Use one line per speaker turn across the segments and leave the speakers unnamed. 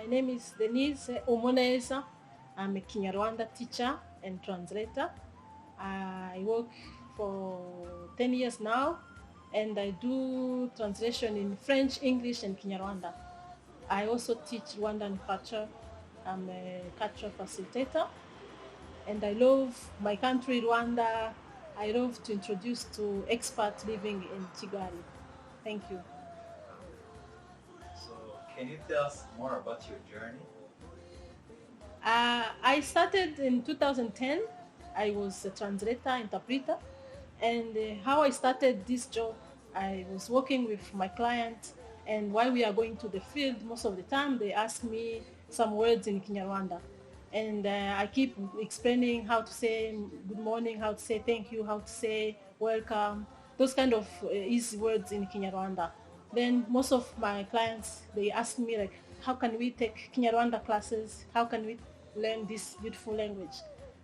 My name is Denyse. I'm a Kinyarwanda teacher and translator. I work for 10 years now, and I do translation in French, English, and Kinyarwanda. I also teach Rwandan culture. I'm a cultural facilitator, and I love my country, Rwanda. I love to introduce to expats living in Kigali. Thank you.
So, can you tell us more about your journey?
I started in 2010. I was a translator, interpreter, and how I started this job, I was working with my client, and while we are going to the field, most of the time they ask me some words in Kinyarwanda, and I keep explaining how to say good morning, how to say thank you, how to say welcome, those kind of easy words in Kinyarwanda. Then most of my clients, they ask me like, how can we take Kinyarwanda classes? How can we learn this beautiful language?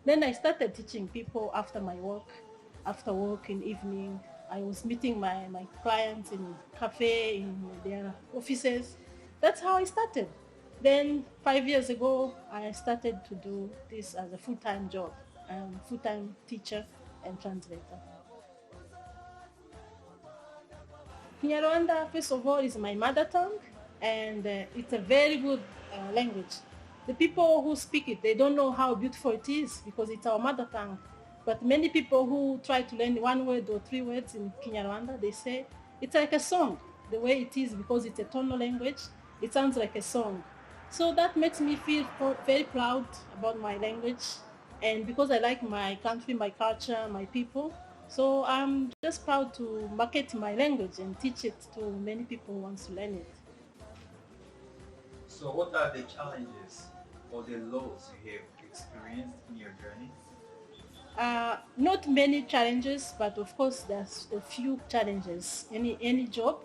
Then I started teaching people after my work. After work in evening, I was meeting my clients in cafe, in their offices. That's how I started. Then 5 years ago, I started to do this as a full-time job. I'm a full-time teacher and translator. Kinyarwanda, first of all, is my mother tongue, and it's a very good language. The people who speak it, they don't know how beautiful it is because it's our mother tongue. But many people who try to learn one word or three words in Kinyarwanda, they say it's like a song. The way it is, because it's a tonal language, it sounds like a song. So that makes me feel very proud about my language, and because I like my country, my culture, my people, so I'm just proud to market my language and teach it to many people who want to learn it.
So, what are the challenges or the lows you have experienced in your journey?
Not many challenges, but of course there's a few challenges. Any job.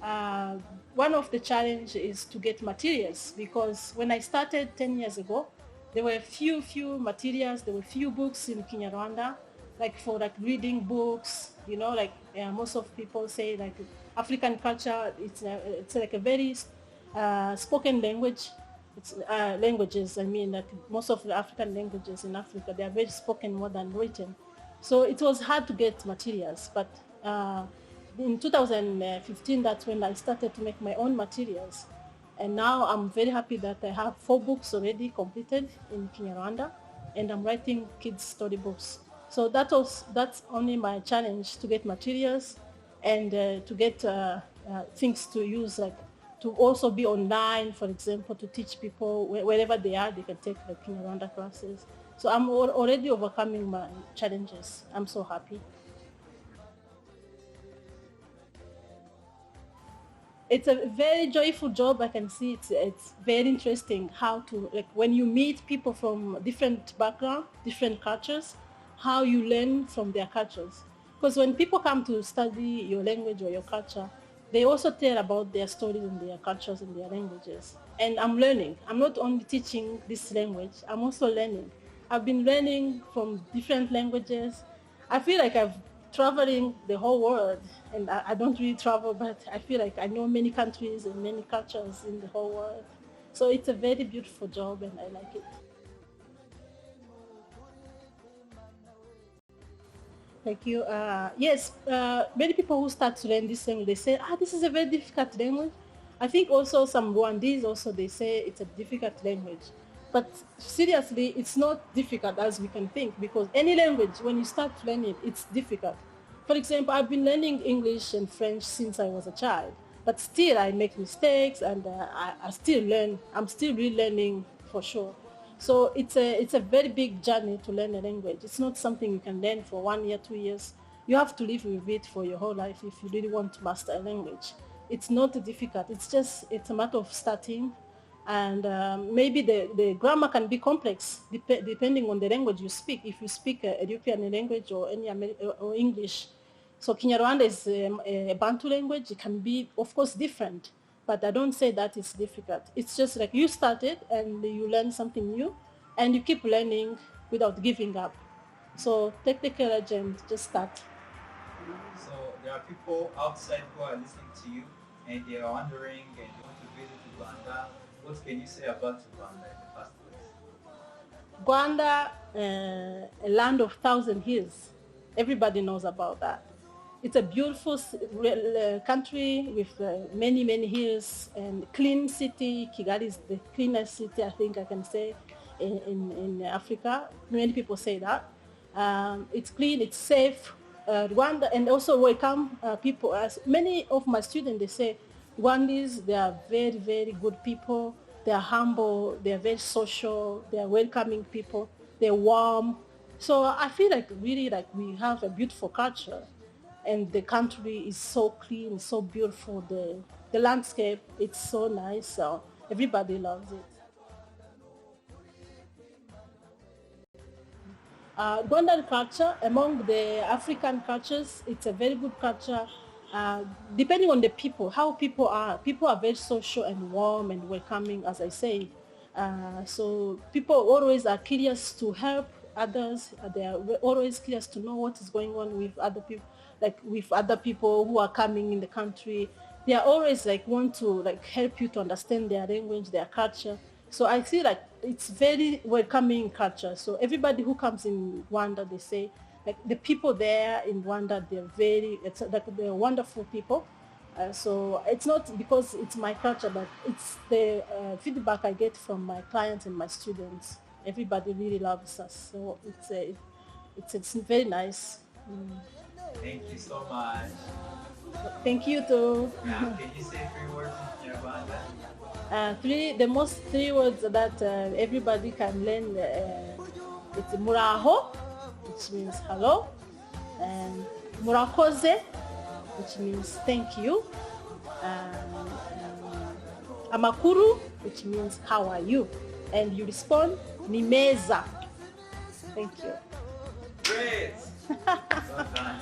Uh, One of the challenge is to get materials, because when I started 10 years ago, there were few materials. There were few books in Kinyarwanda, like for like reading books. Like most of people say, like African culture, it's like a very spoken language. It's languages. I mean, like most of the African languages in Africa, they are very spoken more than written. So it was hard to get materials. But in 2015, that's when I started to make my own materials. And now I'm very happy that I have 4 books already completed in Kinyarwanda, and I'm writing kids' storybooks. So that's only my challenge, to get materials and to get things to use, like to also be online, for example, to teach people wherever they are, they can take the Kinyarwanda classes. So I'm already overcoming my challenges. I'm so happy. It's a very joyful job. I can see it's very interesting how to, like, when you meet people from different background, different cultures, how you learn from their cultures. Because when people come to study your language or your culture, they also tell about their stories and their cultures and their languages. And I'm learning. I'm not only teaching this language, I'm also learning. I've been learning from different languages. I feel like I've traveling the whole world, and I don't really travel, but I feel like I know many countries and many cultures in the whole world. So it's a very beautiful job, and I like it. Thank you. Yes, many people who start to learn this language, they say, this is a very difficult language. I think also some Rwandese also, they say it's a difficult language. But seriously, it's not difficult as we can think, because any language, when you start to learn it, it's difficult. For example, I've been learning English and French since I was a child, but still I make mistakes, and I still learn. I'm still relearning for sure. So it's a very big journey to learn a language. It's not something you can learn for 1 year, 2 years. You have to live with it for your whole life if you really want to master a language. It's not difficult. It's a matter of starting, and maybe the grammar can be complex depending on the language you speak. If you speak a European language or any or English, so Kinyarwanda is a Bantu language. It can be, of course, different, but I don't say that it's difficult. It's just like you started and you learn something new, and you keep learning without giving up. So take the courage and just start.
So, there are people outside who are listening to you and they are wondering and they want to visit Rwanda. What can you say about Rwanda in the first place?
Rwanda, a land of thousand hills. Everybody knows about that. It's a beautiful country with many, many hills and clean city. Kigali is the cleanest city I think I can say in Africa. Many people say that. It's clean, it's safe. Rwanda, and also welcome people. As many of my students, they say Rwandese, they are very, very good people. They are humble. They are very social. They are welcoming people. They're warm. So I feel like really like we have a beautiful culture, and the country is so clean, so beautiful. The landscape, it's so nice. So everybody loves it. Rwandan culture, among the African cultures, it's a very good culture. Uh, Depending on the people, how people are very social and warm and welcoming, as I say. So people always are curious to help others. They are always curious to know what is going on with other people, like with other people who are coming in the country. They are always like want to like help you to understand their language, their culture. So I feel like it's very welcoming culture. So everybody who comes in Rwanda, they say like the people there in Rwanda, it's like they're wonderful people. So it's not because it's my culture, but it's the feedback I get from my clients and my students. Everybody really loves us. So it's very nice.
Thank you so much.
Thank you too.
Now, can you say 3 words in Kinyarwanda?
Three words that everybody can learn. It's muraho, which means hello, and murakoze, which means thank you, and amakuru, which means how are you, and you respond ni meza. Thank you.
Great! Well done.